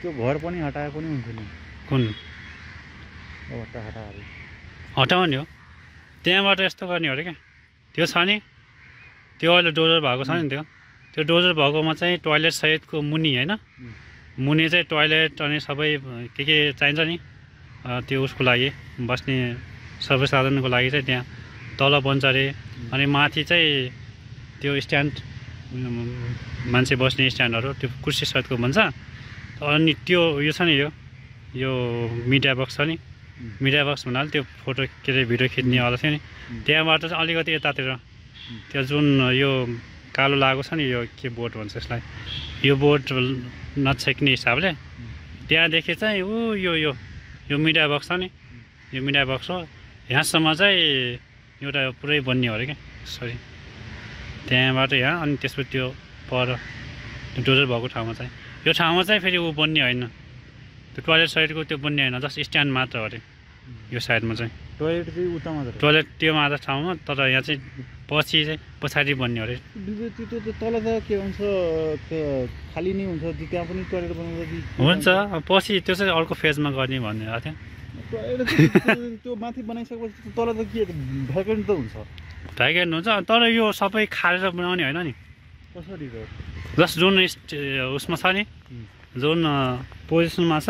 त्यो घर पनि हटाए पनि हुन्थ्यो नि। कुन हटाउने हो त्यहाँबाट यस्तो गर्ने हो अरे क्या त्यो छ नि त्यो अहिले डोजर भएको छ नि त्यो डोजर भएकोमा चाहिँ टोयलेट सहितको मुनि होइन मुनि चाहिँ टोयलेट अनि सबै के चाहिन्छ नि त्यो उसको लागि बस्ने सबै साधनको लागि चाहिँ त्यहाँ तल बन्छ अरे अनि माथि चाहिँ त्यो स्ट्यान्ड मान्छे बस्ने स्ट्यान्डहरू त्यो कुर्सी सहितको भन्छ अनि त्यो यो छ नि यो मिडिया बक्स छ नि मिडिया बक्स भन्नाले त्यो फोटो के अरे भिडियो खिच्नेवाला थियो नि त्यहाँबाट चाहिँ अलिकति यतातिर त्यो जुन यो कालो लागेको छ नि यो के बोर्ड भन्छ यसलाई यो बोर्ड नछेक्ने हिसाबले त्यहाँदेखि चाहिँ यो मिडिया बक्स छ नि यो मिडिया बक्स हो यहाँसम्म चाहिँ एउटा पुरै बन्ने हो अरे क्या सरी त्यहाँबाट यहाँ अनि त्यसपछि त्यो पर डोजर भएको ठाउँमा चाहिँ यो ठाउँमा चाहिँ फेरि ऊ बन्ने होइन त्यो टोयलेट साइडको त्यो बन्ने होइन जस्ट स्ट्यान्ड मात्र हो अरे यो साइडमा चाहिँ टोयलेट चाहिँ उता मात्र टोयलेट त्यो मात्र ठाउँमा तर यहाँ चाहिँ पछि चाहिँ पछाडि बन्ने हो अरे त्यो तल त के भन्छ खाली नै हुन्छ त्यहाँ पनि टोयलेट बनाउँदा हुन्छ पछि त्यो चाहिँ अर्को फेजमा गर्ने भन्ने थियो त्यो माथि बनाइसकेपछि तल त के भ्याकेन्ट त हुन्छ भ्याकेन्ट हुन्छ तर यो सबै खारेर बनाउने होइन नि कसरी जस्ट जुन उसमा छ नि जुन पोजिसनमा छ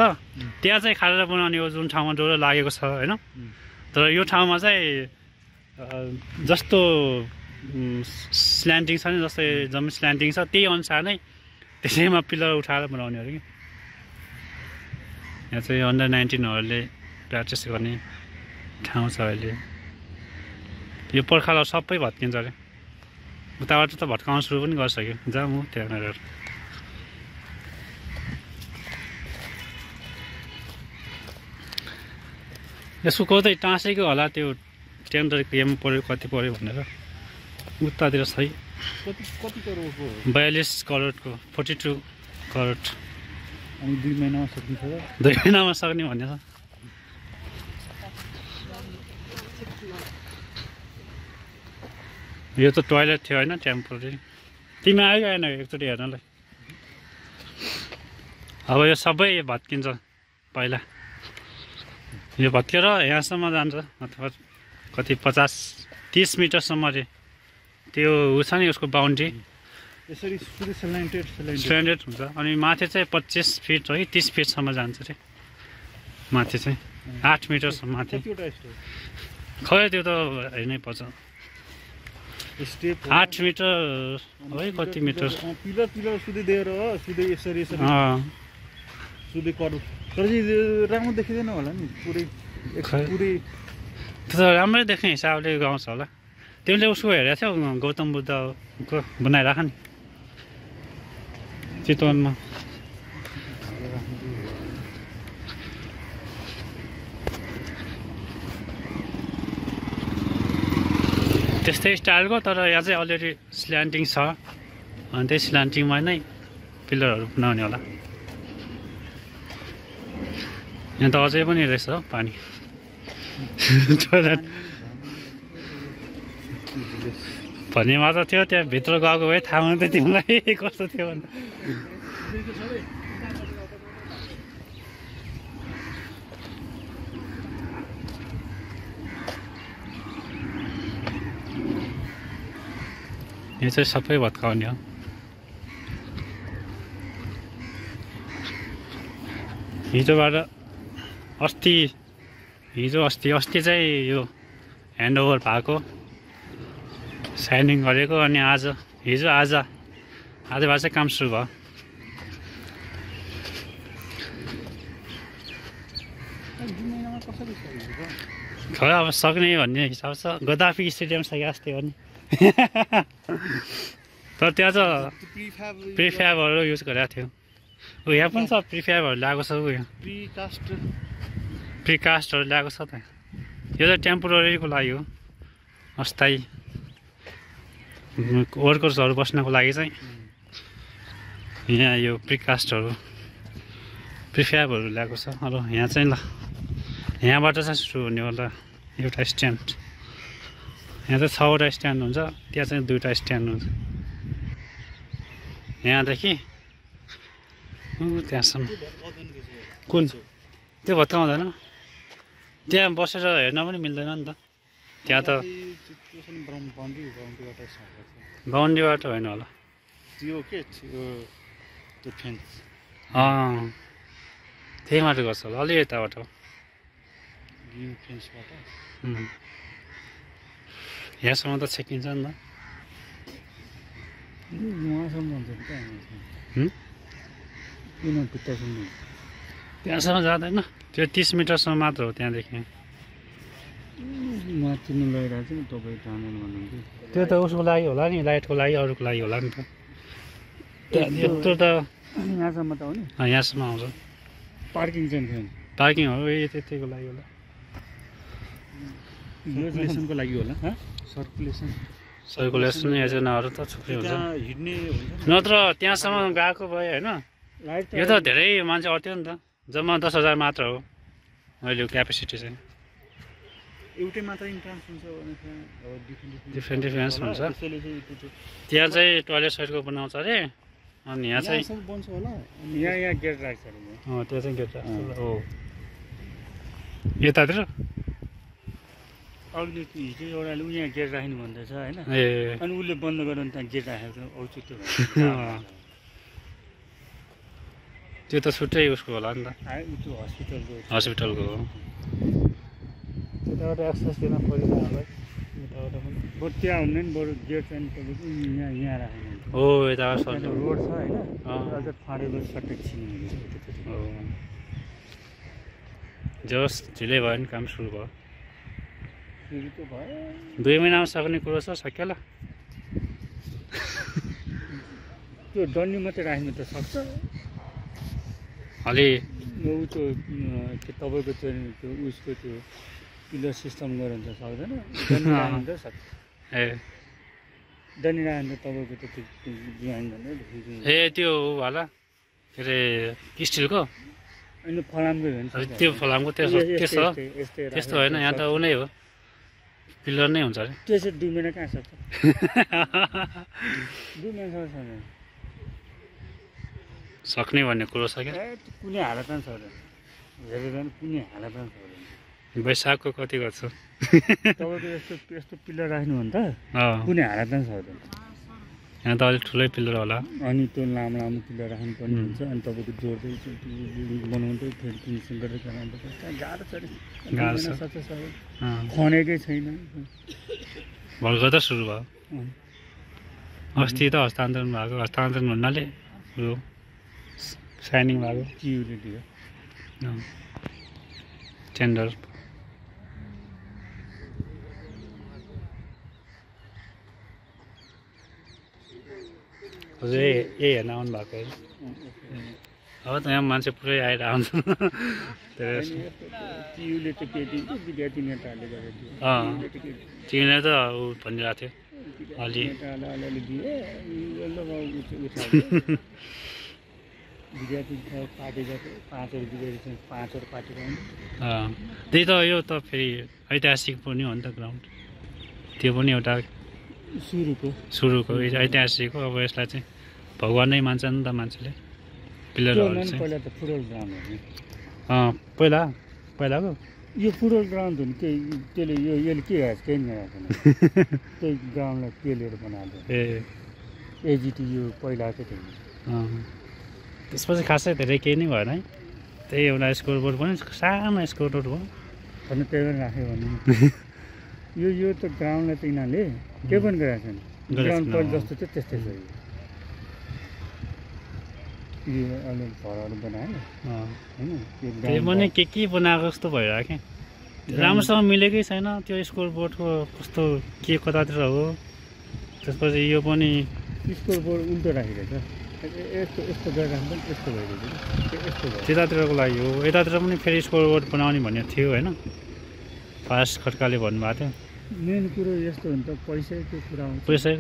त्यहाँ चाहिँ खारेर बनाउने हो जुन ठाउँमा डोरो लागेको छ होइन तर यो ठाउँमा चाहिँ जस्तो स्ल्यान्टिङ छ नि जस्तै जम्मै स्ल्यान्टिङ छ त्यही अनुसार नै त्यसैमा पिलर उठाएर बनाउने हो कि यहाँ चाहिँ अन्डर 19हरूले प्र्याक्टिस गर्ने ठाउँ छ अहिले यो पर्खाल सबै भत्किन्छ अरे उताबाट त भत्काउन सुरु पनि गरिसक्यो जाउँ म त्यहाँनिर यसको कतै टाँसेको होला त्यो टेन्डर केमा पऱ्यो कति पऱ्यो भनेर उतातिर सही 42 करोडको 42 करोड अनि 2 महिनामा सक्ने छ 2 महिनामा सक्ने भन्ने छ यो त टोयलेट थियो होइन टेम्पोरेरी तिमी आयो आएन एकचोटि हेर्नलाई अब यो सबै भत्किन्छ पहिला यो भत्केर यहाँसम्म जान्छ अथवा कति 50-30 मिटरसम्म अरे त्यो ऊ छ नि उसको बााउन्ड्री यसरी स्ल्यान्डेड हुन्छ अनि माथि चाहिँ 25 फिट है 30 फिटसम्म जान्छ अरे माथि चाहिँ 8 मिटरसम्म माथि खै त्यो त हेर्नै पर्छ 8 मिटर है कति मिटर पिलर सुधै दिएर सिधै यसरी सुधै करू तर राम्रो देखिँदैन होला नि पुरै त्यो त राम्रै देख्ने हिसाबले गाउँछ होला तिमीले उसको हेरेको थियौ गौतम बुद्धको बनाइराख नि चितवनमा त्यस्तै स्टाइलको तर यहाँ चाहिँ अलरेडी स्ल्यान्टिङ छ अनि त्यही स्ल्यान्टिङमा नै पिलरहरू बनाउने होला यहाँ त अझै पनि रहेछ पानी भन्ने मात्र थियो त्यहाँ भित्र गएको भए थाहा हुन्थ्यो तिमीलाई कस्तो थियो भने यो चाहिँ सबै भत्काउने हो हिजोबाट अस्ति चाहिँ यो ह्यान्डओभर भएको साइनिङ गरेको अनि आज चाहिँ काम सुरु भयो खै अब सक्ने भन्ने हिसाब छ गद्दाफी स्टेडियम छ अस्ति हो नि तर त्यहाँ चाहिँ प्रिफ्याबहरू युज गरेको थियो यहाँ पनि छ प्रिफ्याबहरू ल्याएको छ उयो प्रिकास्टहरू ल्याएको छ त यो चाहिँ टेम्पोरेरीको लागि हो अस्थायी वर्कर्सहरू बस्नको लागि चाहिँ यहाँ यो प्रिकास्टहरू प्रिफ्याबहरू ल्याएको छ अब यहाँ चाहिँ ल यहाँबाट चाहिँ सुरु हुने होला एउटा स्ट्यान्ड यहाँ चाहिँ 6वटा स्ट्यान्ड हुन्छ त्यहाँ चाहिँ 2टा स्ट्यान्ड हुन्छ यहाँदेखि त्यहाँसम्म कुन त्यो भत्काउँदैन त्यहाँ बसेर हेर्न पनि मिल्दैन नि त त्यहाँ त बााउन्ड्री बाटो होइन होला त्यो के त्यो फेन्स त्यही माटो गर्छ होला अलि यताबाट फेन्सबाट यहाँसम्म त छेकिन्छ नि त उहाँसम्म हुन्छ नि किन भित्रसम्म त्यहाँसम्म जाँदैन त्यो 30 मिटरसम्म मात्र हो त्यहाँदेखि माथि नै लगाइरहेको छु तपाईँ जाँदैन भन्नुहुन्थ्यो त्यो त उसको लागि होला नि लाइटको लागि अरूको लागि होला नि त यत्रो त यहाँसम्म त हो नि यहाँसम्म आउँछ पार्किङ चाहिँ थियो पार्किङ हो त्यतिको लागि होला सर्कुलेसनको लागि होला सर्कुलेसन योजनाहरू त थुप्रै हुन्छ हिँड्ने नत्र त्यहाँसम्म गएको भए होइन यो त धेरै मान्छे अट्यो नि त जम्मा 10,000 मात्र हो अहिले क्यापेसिटी चाहिँ एउटै मात्र इन्ट्रान्स हुन्छ डिफ्रेन्ट हुन्छ त्यहाँ चाहिँ टोइलेट साइडको बनाउँछ अरे अनि यहाँ चाहिँ बन्छ होला यहाँ गेट राख्छ अरे त्यो चाहिँ गेट राख्छ हो यतातिर अघिल्लो हिजो एउटाले यहाँ गेट राख्नु भन्दैछ होइन ए अनि उसले बन्द गरेर त्यहाँ गेट राखेको औचित्य त्यो त छुट्टै उसको होला नि त हस्पिटलको हो त्यताबाट एक्सेस दिन परिरहेको होला बरु त्यहाँ हुँदैन नि बरु गेट चाहिँ तपाईँको यहाँ राख्नु हो यताबाट सर्छ रोड छ होइन अझ फाँडेको सट्टै छिर्नु हो जस ढिलै भयो नि काम सुरु भयो 2 महिनामा सक्ने कुरो छ सकिएला त्यो डन्डी मात्रै राख्नु त सक्छ अलि त्यो तपाईँको त्यो उसको त्यो पिलर सिस्टम गरेर त सक्दैन डन्डी राख्नु त सक्छ ए डन्डी राख्नु त तपाईँको त त्यो बिहान ए त्यो होला के अरे स्टिलको अनि फलामको हो नि त्यो फलामको त्यस्तो होइन यहाँ त ऊ नै हो पिलर नै हुन्छ अरे त्यसरी 2 महिना कहाँ सक्छ 2 महिना सक्ने भन्ने कुरो छ क्या कुनै हालतमा सक्दैन हेरेर कुनै हालतमा सक्दैन वैशाखको कति गर्छ तपाईँको यस्तो पिलर राख्नु भने त कुनै हालतमा सक्दैन यहाँ त अलिक ठुलै पिलर होला अनि त्यो लामो लामो पिलर राख्नुपर्ने हुन्छ अनि तपाईँको जोड्दै बनाउँदै फेरि फिनिसिङ गरेर बनाउँदा गाह्रो छ खनेकै छैन भर्खर त सुरु भयो अस्ति त हस्तान्तरण भएको हस्तान्तरण हुनाले उयो साइनिङ भएको किउले दियो टेन्डर हजुर यही हेर्न आउनु भएको अब त यहाँ मान्छे पुरै आएर आउँछ किउले त के दिन्छ विद्यार्थी नेताहरूले गरेर तिमीले त ऊ भनिरहेको थियो अलि अलिअलि दिए विद्यार्थी पार्टी गएको 5 विद्यार्थी 5 पार्टी त्यही त यो त फेरि ऐतिहासिक पनि हो नि त ग्राउन्ड त्यो पनि एउटा सुरुको ऐतिहासिक हो अब यसलाई चाहिँ भगवानै मान्छ नि त मान्छेले पिलरहरू चाहिँ पहिला त फुटबल ग्राउन्ड हो पहिलाको यो फुटबल ग्राउन्ड हो नि त्यसले यसले के हेर्छ केही नहेर्छ त्यही ग्राउन्डलाई पेलेर बनाएको एजिटी यो पहिलाको थियो त्यसपछि खासै धेरै केही नै भएन है त्यही एउटा स्कोर बोर्ड पनि सानो स्कोर बोर्ड भयो अनि त्यही पनि राख्यो भने यो त ग्राउन्डलाई त यिनीहरूले केही पनि गरेको छैन ग्राउन्ड पहिला जस्तो थियो त्यस्तै छ यो अलि घरहरू बनायो होइन त्यही पनि के बनाएको जस्तो भइरहेको क्या राम्रोसँग मिलेकै छैन त्यो स्कोर बोर्डको कस्तो के कतातिर हो त्यसपछि यो पनि स्कोर बोर्ड उल्टो राखिरहेको यस्तो गरेर राख्दा यस्तो भइरहेको यस्तो भयो त्यतातिरको लागि हो यतातिर पनि फेरि स्कोर बोर्ड बनाउने भन्ने थियो होइन पास खड्काले भन्नुभएको थियो मेन कुरो यस्तो हो नि त पैसैको कुरा हुन्छ पैसै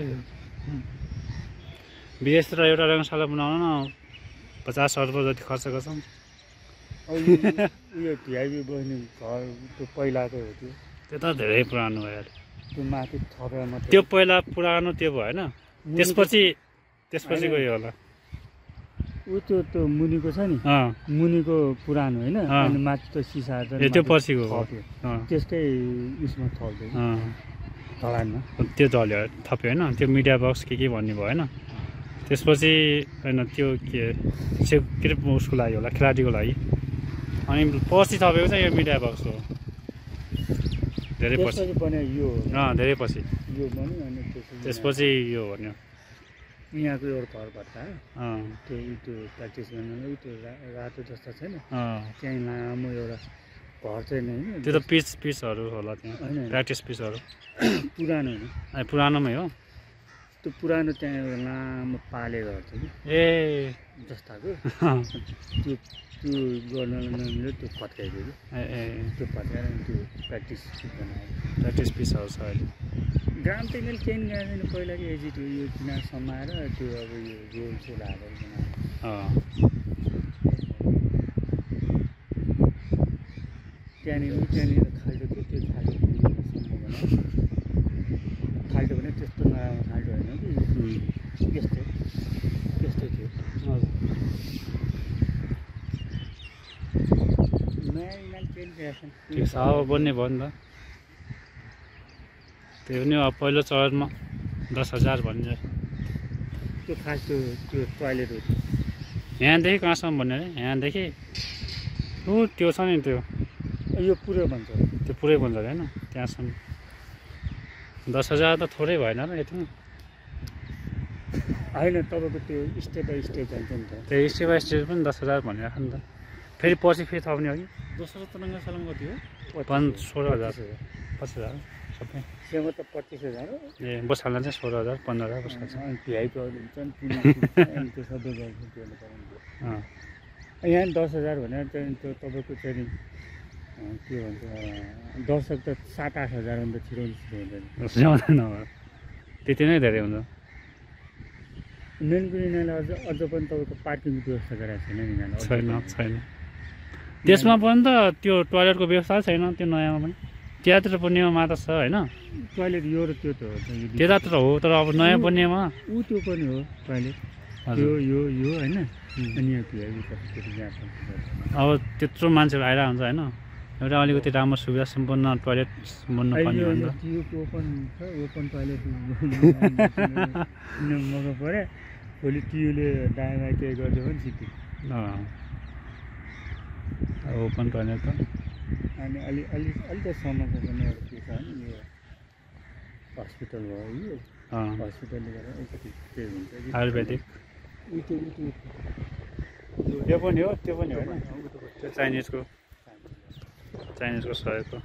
विदेशतिर एउटा रङ्गशाला बनाउन न 50 अर्ब जति खर्च गर्छौँ उयो भिआइपी बस्ने घर त्यो पहिलाकै हो त्यो त धेरै पुरानो भयो त्यो माथि थपेर मात्रै त्यो पहिला पुरानो त्यो भयो होइन त्यसपछि गयो होला ऊ त्यो मुनिको छ नि मुनिको पुरानो होइन अनि माथि त सिसा त्यो पछिको त्यसकै उसमा थल्दै ढलानमा त्यो ढल्यो थप्यो होइन त्यो मिडिया बक्स के भन्ने भयो होइन त्यसपछि होइन त्यो के अरे उसको लागि होला खेलाडीको लागि अनि पछि थपेको चाहिँ यो मिडिया बक्स हो धेरै पछि धेरै पछि त्यसपछि यो भन्यो यहाँको एउटा घर भत्ता त्यो प्र्याक्टिस गर्नलाई त्यो रातो जस्तो छैन त्यहीँ लामो एउटा घर चाहिँ होइन त्यो त पिचहरू होला त्यहाँ प्र्याक्टिस पिचहरू पुरानो होइन पुरानोमै हो त्यो पुरानो त्यहाँ एउटा लामो पाले घर थियो कि जस्ताको त्यो गर्नलाई नमिल्यो त्यो पत्काइदियो कि त्यो पत्काएर त्यो प्र्याक्टिस बनायो प्र्याक्टिस पिचहरू छ अहिले ग्राम त यिनीहरूले केही गाएन पहिला कि एजिट यो किनार समाएर त्यो अब यो गोल सोल हालेर बनायो त्यहाँनिर खाल्टो थियो त्यो खाल्टो भने त्यस्तो नराम्रो खाल्टो होइन कि त्यस्तै थियो नयाँ यिनीहरूले केही गएछन् त्यो सावा बन्ने भयो नि त त्यो पनि अब पहिलो चरणमा 10,000 भन्छ त्यो खास त्यो टोइलेट हो यहाँदेखि कहाँसम्म भन्यो अरे यहाँदेखि त्यो छ नि त्यो यो पुरै भन्छ त्यो पुरै भन्छ अरे होइन त्यहाँसम्म 10,000 त थोरै भएन र यतिमा होइन तपाईँको त्यो स्टेप बाई स्टेप जान्छ नि त त्यो स्टेप बाई स्टेप पनि 10,000 भनिरहेको नि त फेरि पछि थप्ने हो कि दोस्रो तरङ्ग सलङ्ग कति हो 16,000 25,000 सबै सेवा त 25,000 ए बसाल्दा चाहिँ 16,000 15,000 बसाल्छ अनि भिआइपीहरू हुन्छ नि त्यो सबै गर्छ यहाँ 10,000 भनेर चाहिँ त्यो तपाईँको चाहिँ के भन्छ दर्शक त 7-8,000 अन्त छिटो हुँदैन त्यति नै धेरै हुन्छ मेन कुरो यिनीहरूले अझ पनि तपाईँको पार्किङको व्यवस्था गराएको छैन छैन त्यसमा पनि त त्यो टोइलेटको व्यवस्था छैन त्यो नयाँमा पनि त्यतातिर बनिएमा मात्र छ होइन टोइलेट यो र त्यो त हो त्यतातिर हो तर अब नयाँ बनिएमा त्यो पनि हो टोइलेट यो होइन अनि अब त्यत्रो मान्छेहरू आइरहेको हुन्छ होइन एउटा अलिकति राम्रो सुविधा सम्पन्न टोइलेट बन्नुपर्ने हो नि त ओपन टोइलेट मगाउनु पऱ्यो भोलि टियुले दायाँमा केही गरिदियो भने सिद्धि ओपन टोइलेट त अनि अलिक समस्या पनि एउटा के छ भने यो हस्पिटल भयो यो हस्पिटलले गर्दा अलिकति केही हुन्छ आयुर्वेदिक त्यो पनि हो होइन त्यो चाइनिजको सहयोग हो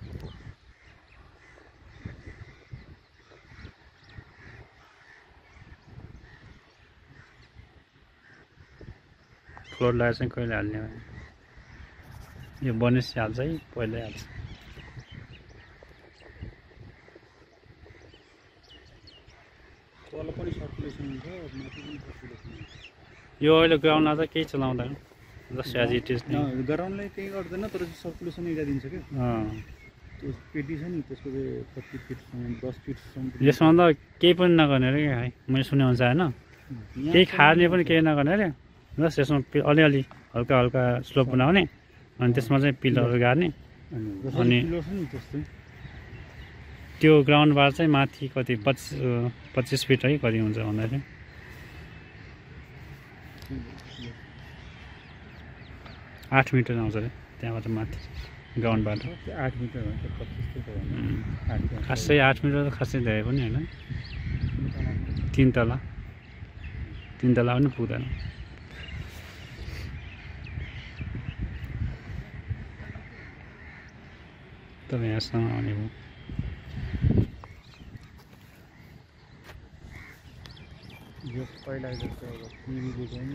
फ्लोर लाएर चाहिँ कहिले हाल्ने हो यो बनेपछि हाल्छ है पहिल्यै हाल्छ यो अहिले ग्राउन्डमा चाहिँ केही चलाउँदैन जस्ट एज इट इज ग्राउन्डलाई केही गर्दैन तर सर्कुलेसन दिन्छ क्या त्यो पेटी छ नि त्यसको 25 फिटसम्म 10 फिटसम्म यसमा त केही पनि नगर्ने अरे क्या है मैले सुने अनुसार होइन केही खाने पनि केही नगर्ने अरे जस्ट यसमा अलिअलि हल्का हल्का स्लोप बनाउने अनि त्यसमा चाहिँ पिलरहरू गाड्ने अनि त्यो ग्राउन्डबाट चाहिँ माथि कति 25 फिट है कति हुन्छ भन्दाखेरि 8 मिटर आउँछ अरे त्यहाँबाट माथि ग्राउन्डबाट 8 मिटर भन्छ 25 फिट खासै 8 मिटर त खासै धेरै पनि होइन 3 तला पनि पुग्दैन तपाईँ यहाँसँग आउने भयो यो पहिला जस्तो अब टिभी देख्यो नि